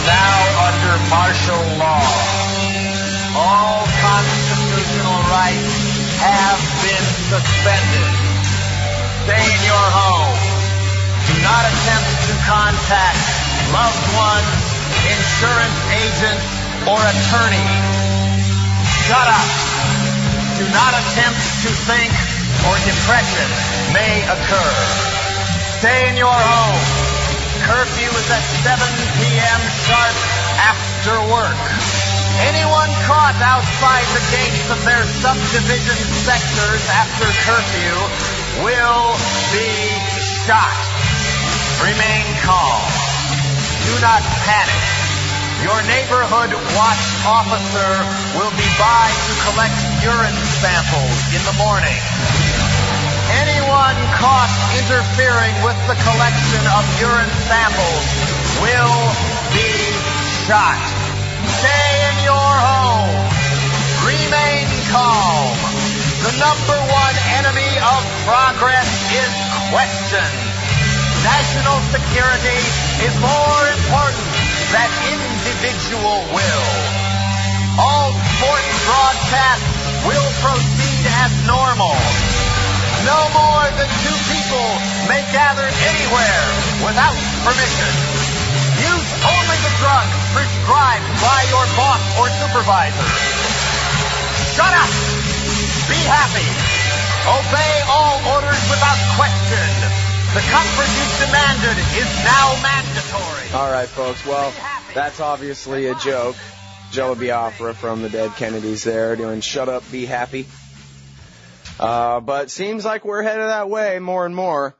now under martial law. All constitutional rights have been suspended. Stay in your home. Do not attempt to contact loved ones, insurance agents, or attorney. Shut up. Do not attempt to think, or depression may occur. Stay in your home. Curfew is at 7 p.m. sharp after work. Anyone caught outside the gates of their subdivision sectors after curfew will be shot. Remain calm. Do not panic. Your neighborhood watch officer will be by to collect urine samples in the morning. Anyone caught interfering with the collection of urine samples will be shot. Stay in your home. Remain calm. The number one enemy of progress is question. National security is more important than individual will. All sports broadcasts will proceed as normal. No more than 2 people may gather anywhere without permission. Use only the drugs prescribed by your boss or supervisor. Shut up! Be happy. Obey all orders without question. The comfort you've demanded is now mandatory. All right, folks. Well, that's obviously a joke. Joe Biafra from the Dead Kennedys there doing Shut Up, Be Happy. But seems like we're headed that way more and more.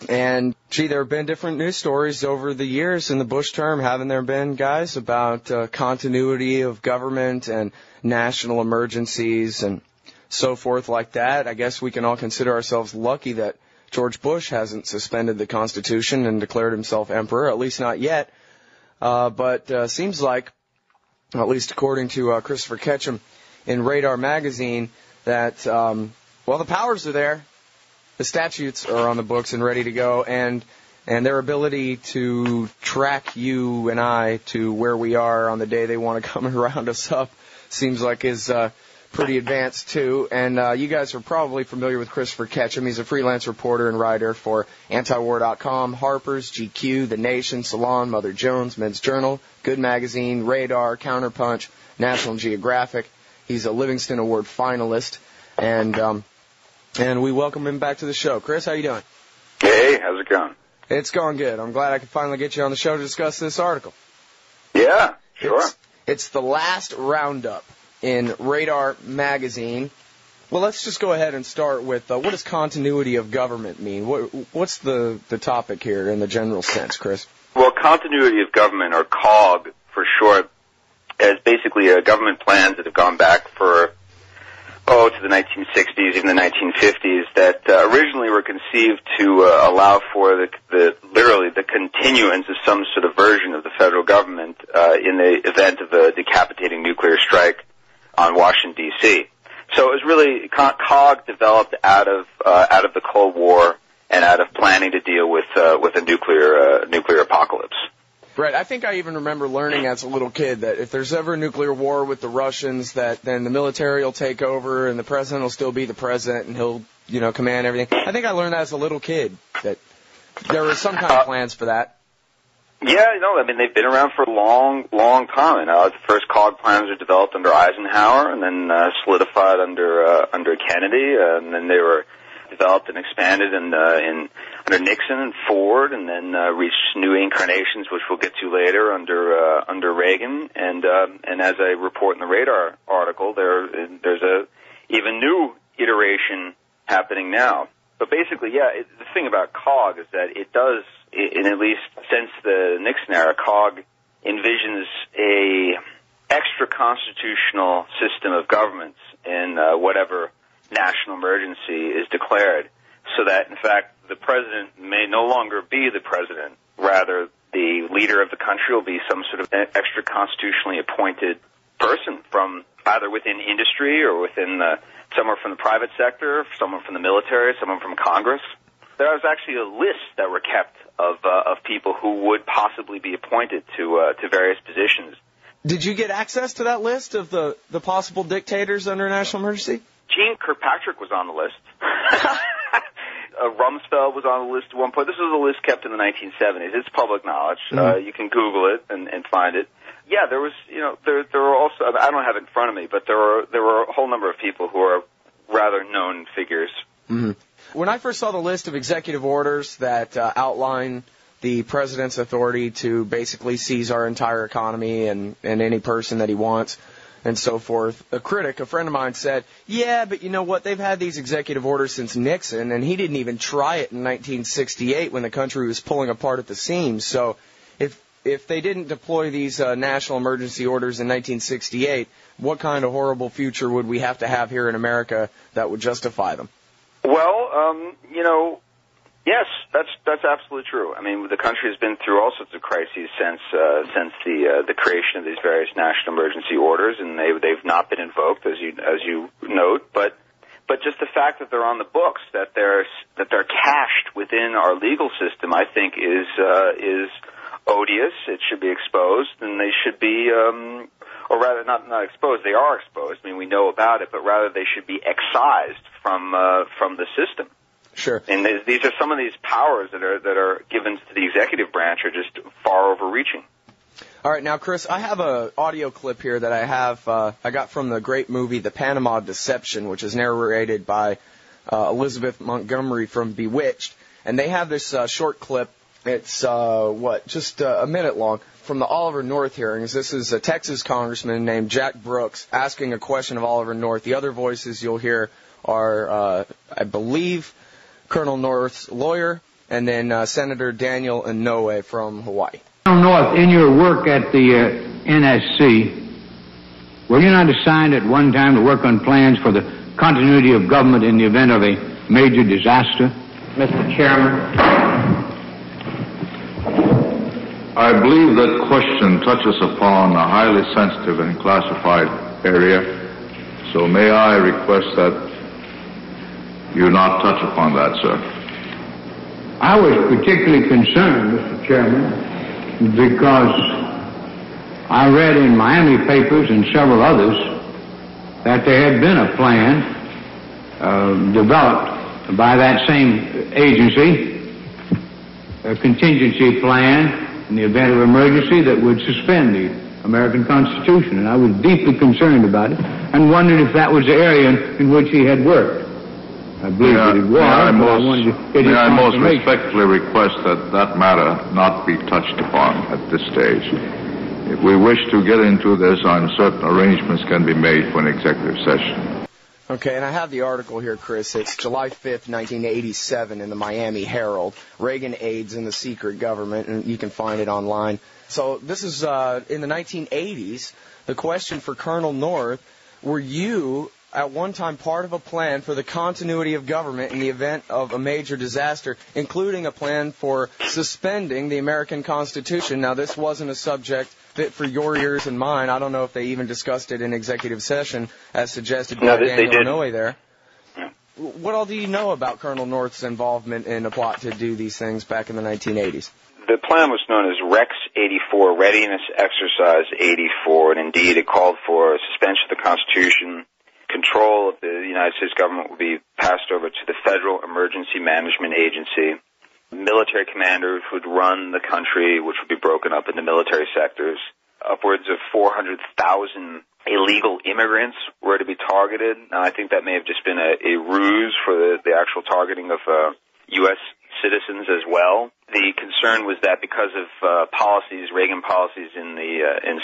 And, gee, there have been different news stories over the years in the Bush term, haven't there been, guys, about continuity of government and national emergencies and so forth like that. I guess we can all consider ourselves lucky that George Bush hasn't suspended the Constitution and declared himself emperor, at least not yet. But seems like, at least according to Christopher Ketcham in Radar magazine, that, the powers are there. The statutes are on the books and ready to go, and their ability to track you and I to where we are on the day they want to come and round us up seems like is pretty advanced, too. And you guys are probably familiar with Christopher Ketcham. He's a freelance reporter and writer for AntiwarRadio.com, Harper's, GQ, The Nation, Salon, Mother Jones, Men's Journal, Good Magazine, Radar, Counterpunch, National Geographic. He's a Livingston Award finalist, and we welcome him back to the show. Chris, how you doing? Hey, how's it going? It's going good. I'm glad I could finally get you on the show to discuss this article. Yeah, sure. It's the Last Roundup in Radar magazine. Well, let's just go ahead and start with what does continuity of government mean? What's the topic here in the general sense, Chris? Well, continuity of government, or COG for short, is basically government plans that have gone back to the 1960s, even the 1950s, that originally were conceived to allow for literally the continuance of some sort of version of the federal government in the event of a decapitating nuclear strike on Washington, D.C. So it was really COG developed out of the Cold War and out of planning to deal with a nuclear apocalypse. Right. I think I even remember learning as a little kid that if there's ever a nuclear war with the Russians, that then the military will take over and the president will still be the president and he'll, command everything. I think I learned that as a little kid, that there was some kind of plans for that. Yeah, they've been around for a long, long time. The first COG plans were developed under Eisenhower and then solidified under Kennedy, and then they were developed and expanded under Nixon and Ford, and then reached new incarnations, which we'll get to later under Reagan. And as I report in the Radar article, there's a even new iteration happening now. But basically, the thing about COG is that it does, in at least since the Nixon era, COG envisions a extra constitutional system of governments in whatever national emergency is declared, so that, in fact, the president may no longer be the president. Rather, the leader of the country will be some sort of extra constitutionally appointed person from either within industry or within someone from the private sector, someone from the military, someone from Congress. There was actually a list that were kept of people who would possibly be appointed to various positions. Did you get access to that list of the possible dictators under national emergency? Jeane Kirkpatrick was on the list. Rumsfeld was on the list at one point. This was a list kept in the 1970s. It's public knowledge. Mm-hmm. You can Google it and find it. Yeah, there was, there were also, I don't have it in front of me, but there were a whole number of people who are rather known figures. Mm-hmm. When I first saw the list of executive orders that outline the president's authority to basically seize our entire economy and any person that he wants and so forth, a friend of mine said, yeah, but you know what, they've had these executive orders since Nixon, and he didn't even try it in 1968 when the country was pulling apart at the seams. So if they didn't deploy these national emergency orders in 1968, what kind of horrible future would we have to have here in America that would justify them? Well, yes, that's absolutely true. I mean, the country has been through all sorts of crises since the creation of these various national emergency orders, and they've not been invoked, as you note. But just the fact that they're on the books, that they're cached within our legal system, I think is odious. It should be exposed, and they should be, or rather, not exposed. They are exposed. I mean, we know about it, but rather they should be excised from the system. Sure. And these are some of these powers that are given to the executive branch are just far overreaching. All right, now, Chris, I have an audio clip here that I got from the great movie The Panama Deception, which is narrated by Elizabeth Montgomery from Bewitched. And they have this short clip. It's, just a minute long, from the Oliver North hearings. This is a Texas congressman named Jack Brooks asking a question of Oliver North. The other voices you'll hear are, I believe, Colonel North's lawyer, and then Senator Daniel Inouye from Hawaii. Colonel North, in your work at the NSC, were you not assigned at one time to work on plans for the continuity of government in the event of a major disaster? Mr. Chairman. I believe that question touches upon a highly sensitive and classified area, so may I request that you not touch upon that, sir. I was particularly concerned, Mr. Chairman, because I read in Miami papers and several others that there had been a plan developed by that same agency, a contingency plan in the event of emergency that would suspend the American Constitution. And I was deeply concerned about it and wondered if that was the area in which he had worked. I believe that it was. May I most respectfully request that matter not be touched upon at this stage. If we wish to get into this, certain arrangements can be made for an executive session. Okay, and I have the article here, Chris. It's July 5th, 1987 in the Miami Herald, Reagan Aids in the Secret Government, and you can find it online. So this is in the 1980s. The question for Colonel North, were you at one time part of a plan for the continuity of government in the event of a major disaster, including a plan for suspending the American Constitution? Now, this wasn't a subject fit for your ears and mine. I don't know if they even discussed it in executive session, as suggested by Daniel Inouye there. Yeah. What all do you know about Colonel North's involvement in a plot to do these things back in the 1980s? The plan was known as Rex 84, Readiness Exercise 84, and indeed it called for a suspension of the Constitution. Control of the United States government would be passed over to the Federal Emergency Management Agency. Military commanders would run the country, which would be broken up into military sectors. Upwards of 400,000 illegal immigrants were to be targeted. Now, I think that may have just been a ruse for the actual targeting of U.S. citizens as well. The concern was that because of Reagan policies in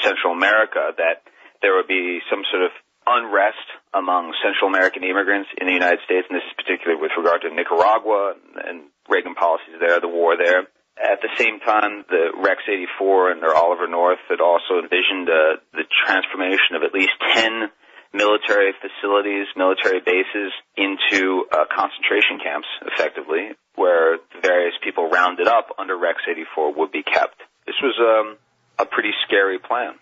Central America, that there would be some sort of unrest among Central American immigrants in the United States, and this is particularly with regard to Nicaragua and Reagan policies there, the war there. At the same time, the Rex 84 and their Oliver North had also envisioned the transformation of at least 10 military facilities, military bases into concentration camps, effectively, where the various people rounded up under Rex 84 would be kept. This was a pretty scary plan.